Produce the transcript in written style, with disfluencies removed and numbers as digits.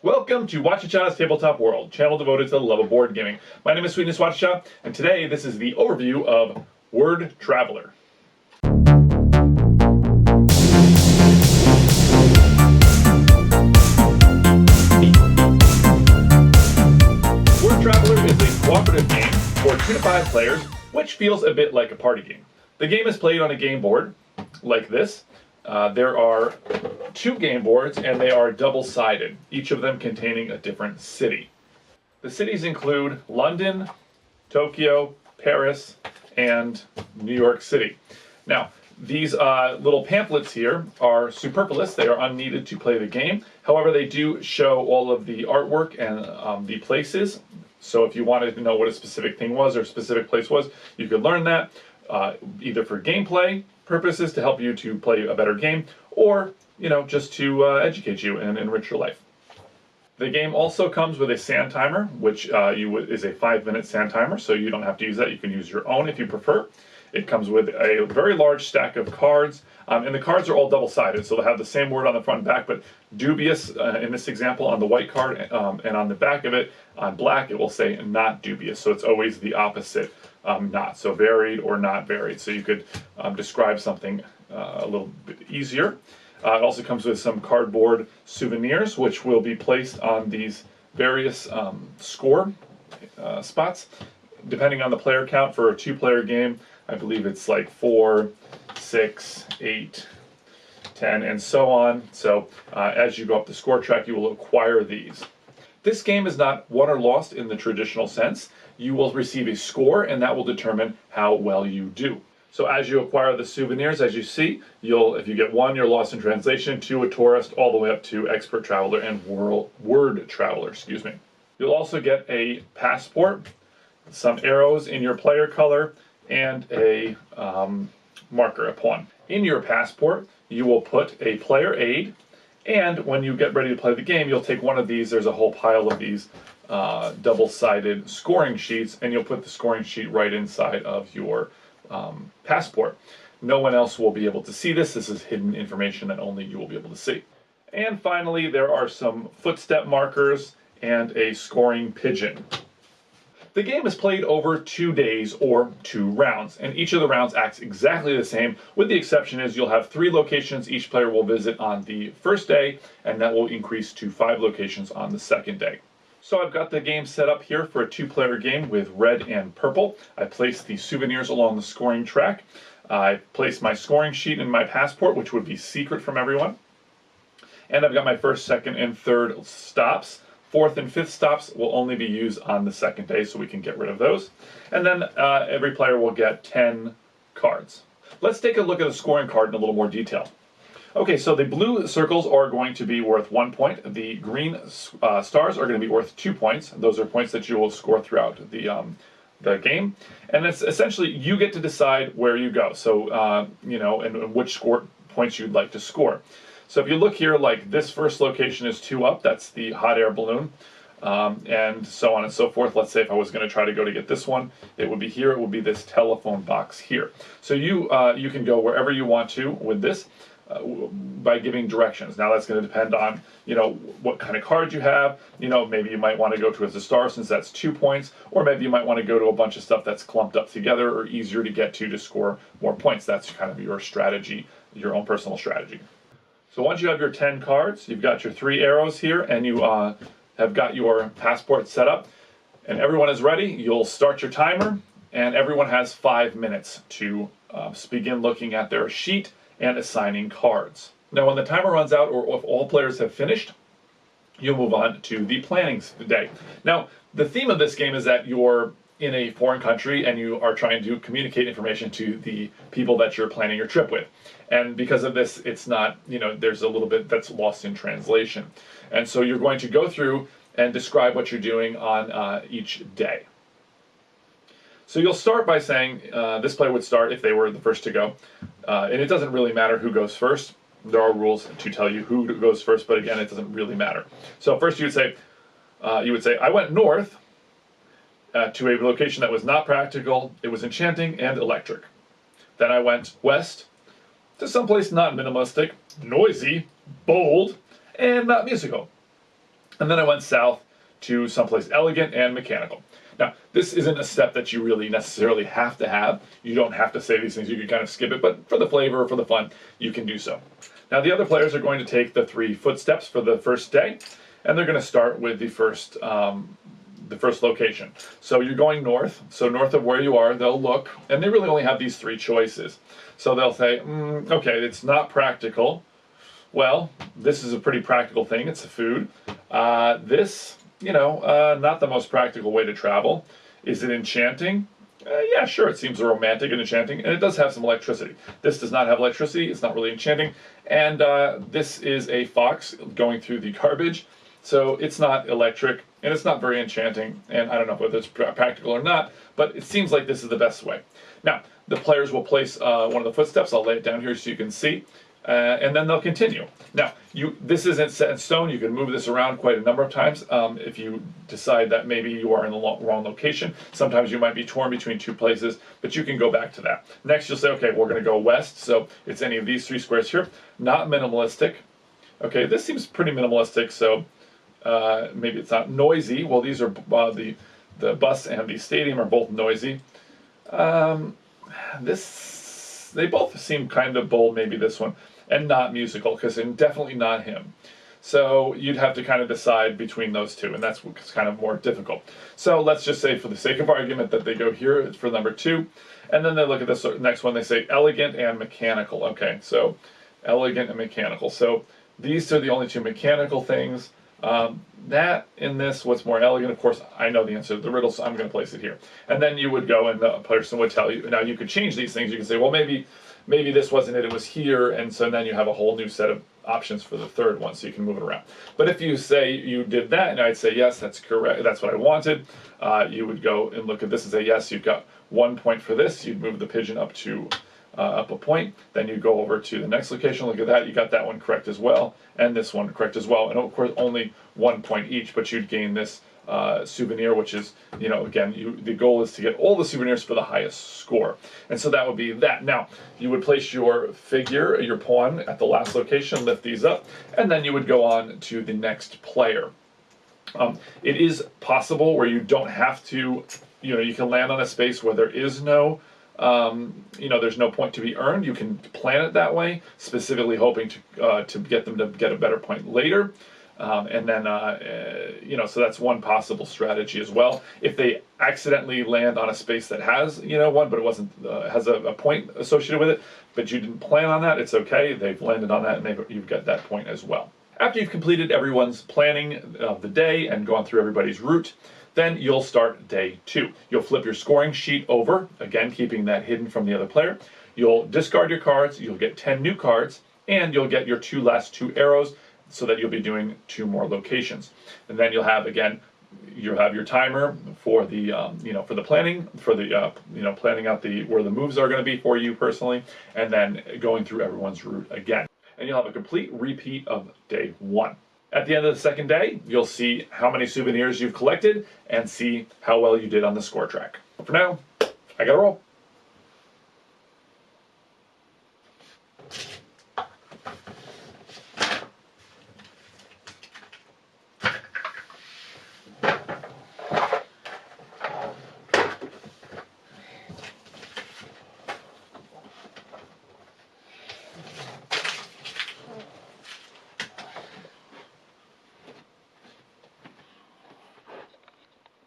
Welcome to Whachacha's Tabletop World, channel devoted to the love of board gaming. My name is Sweetness Whachacha, and today this is the overview of Word Traveler. Word Traveler is a cooperative game for 2 to 5 players, which feels a bit like a party game. The game is played on a game board, like this. There are 2 game boards, and they are double-sided, each of them containing a different city. The cities include London, Tokyo, Paris, and New York City. Now, these little pamphlets here are superfluous. They are unneeded to play the game. However, they do show all of the artwork and the places. So if you wanted to know what a specific thing was or a specific place was, you could learn that either for gameplay purposes to help you to play a better game, or just to educate you and enrich your life. The game also comes with a sand timer, which is a 5-minute sand timer, so you don't have to use that. You can use your own if you prefer. It comes with a very large stack of cards, and the cards are all double-sided, so they'll have the same word on the front and back, but dubious in this example on the white card, and on the back of it, on black, it will say not dubious, so it's always the opposite. Not, so varied or not varied, so you could describe something a little bit easier. It also comes with some cardboard souvenirs, which will be placed on these various score spots, depending on the player count. For a 2-player game, I believe it's like 4, 6, 8, 10, and so on. So as you go up the score track, you will acquire these. This game is not won or lost in the traditional sense. You will receive a score, and that will determine how well you do. So as you acquire the souvenirs, as you see, if you get 1, you're lost in translation, 2, a tourist, all the way up to expert traveler and word traveler, excuse me. You'll also get a passport, some arrows in your player color, and a marker, a pawn. In your passport, you will put a player aid, and when you get ready to play the game, you'll take one of these. There's a whole pile of these double-sided scoring sheets, and you'll put the scoring sheet right inside of your passport. No one else will be able to see this. This is hidden information that only you will be able to see. And finally, there are some footstep markers and a scoring pigeon. The game is played over 2 days or 2 rounds, and each of the rounds acts exactly the same, with the exception is you'll have 3 locations each player will visit on the first day, and that will increase to 5 locations on the second day. So I've got the game set up here for a 2-player game with red and purple. I placed the souvenirs along the scoring track. I placed my scoring sheet in my passport, which would be secret from everyone. And I've got my first, second, and third stops. 4th and 5th stops will only be used on the second day, so we can get rid of those. And then every player will get 10 cards. Let's take a look at the scoring card in a little more detail. Okay, so the blue circles are going to be worth 1 point. The green stars are going to be worth 2 points. Those are points that you will score throughout the game. And it's essentially you get to decide where you go. So, and which score points you'd like to score. So if you look here, like this first location is 2 up. That's the hot air balloon. And so on and so forth. Let's say if I was going to try to go to get this one, it would be here. It would be this telephone box here. So you can go wherever you want to with this. By giving directions. Now that's going to depend on what kind of card you have. Maybe you might want to go towards the star since that's 2 points, or maybe you might want to go to a bunch of stuff that's clumped up together or easier to get to score more points. That's kind of your strategy, your own personal strategy. So once you have your 10 cards, you've got your 3 arrows here, and you have got your passport set up, and everyone is ready. You'll start your timer, and everyone has 5 minutes to begin looking at their sheet and assigning cards. Now when the timer runs out, or if all players have finished, you'll move on to the planning day. Now the theme of this game is that you're in a foreign country and you are trying to communicate information to the people that you're planning your trip with. And because of this, it's not, there's a little bit that's lost in translation. And so you're going to go through and describe what you're doing on each day. So you'll start by saying, this player would start if they were the first to go. And it doesn't really matter who goes first. There are rules to tell you who goes first, but again, it doesn't really matter. So first you would say, I went north to a location that was not practical, it was enchanting and electric. Then I went west to someplace not minimalistic, noisy, bold, and not musical. And then I went south to someplace elegant and mechanical. Now, this isn't a step that you really necessarily have to have. You don't have to say these things. You can kind of skip it, but for the flavor, for the fun, you can do so. Now, the other players are going to take the 3 footsteps for the first day, and they're going to start with the first location. So you're going north. So north of where you are, they'll look, and they really only have these 3 choices. So they'll say, okay, it's not practical. Well, this is a pretty practical thing. It's a food. This, not the most practical way to travel. Is it enchanting? Yeah, sure, it seems romantic and enchanting, and it does have some electricity. This does not have electricity. It's not really enchanting. And this is a fox going through the garbage. So it's not electric, and it's not very enchanting, and I don't know whether it's practical or not, but it seems like this is the best way. Now, the players will place one of the footsteps. I'll lay it down here so you can see, and then they'll continue. Now, this isn't set in stone. You can move this around quite a number of times if you decide that maybe you are in the wrong location. Sometimes you might be torn between 2 places, but you can go back to that. Next, you'll say, okay, we're going to go west, so it's any of these 3 squares here. Not minimalistic. Okay, this seems pretty minimalistic, so maybe it's not noisy. Well, these are the bus and the stadium are both noisy. They both seem kind of bold, maybe this one, and not musical, because definitely not him. So you'd have to kind of decide between those 2, and that's kind of more difficult. So let's just say, for the sake of argument, that they go here for number 2, and then they look at this next one. They say elegant and mechanical. Okay, so elegant and mechanical. So these are the only 2 mechanical things. That in this, what's more elegant? Of course, I know the answer to the riddle, so I'm going to place it here. And then you would go, and the person would tell you. Now you could change these things. You can say, well, maybe this wasn't it. It was here, and so then you have a whole new set of options for the 3rd one, so you can move it around. But if you say you did that, and I'd say yes, that's correct. That's what I wanted. You would go and look at this and say yes. You've got 1 point for this. You'd move the pigeon up a point, then you go over to the next location, look at that, you got that one correct as well, and this one correct as well, and of course only 1 point each, but you'd gain this souvenir, which is, again, the goal is to get all the souvenirs for the highest score, and so that would be that. Now, you would place your figure, your pawn, at the last location, lift these up, and then you would go on to the next player. It is possible where you don't have to, you can land on a space where there is no there's no point to be earned. You can plan it that way, specifically hoping to get them to get a better point later. And then, so that's one possible strategy as well. If they accidentally land on a space that has, one, but it wasn't, has a point associated with it, but you didn't plan on that, it's okay. They've landed on that, and you've got that point as well. After you've completed everyone's planning of the day and gone through everybody's route, then you'll start day 2. You'll flip your scoring sheet over, again, keeping that hidden from the other player. You'll discard your cards, you'll get 10 new cards, and you'll get your last two arrows, so that you'll be doing 2 more locations. And then you'll have, again, your timer for the, for the planning, for the, planning out where the moves are going to be for you personally, and then going through everyone's route again. And you'll have a complete repeat of day 1. At the end of the 2nd day, you'll see how many souvenirs you've collected and see how well you did on the score track. For now, I gotta roll.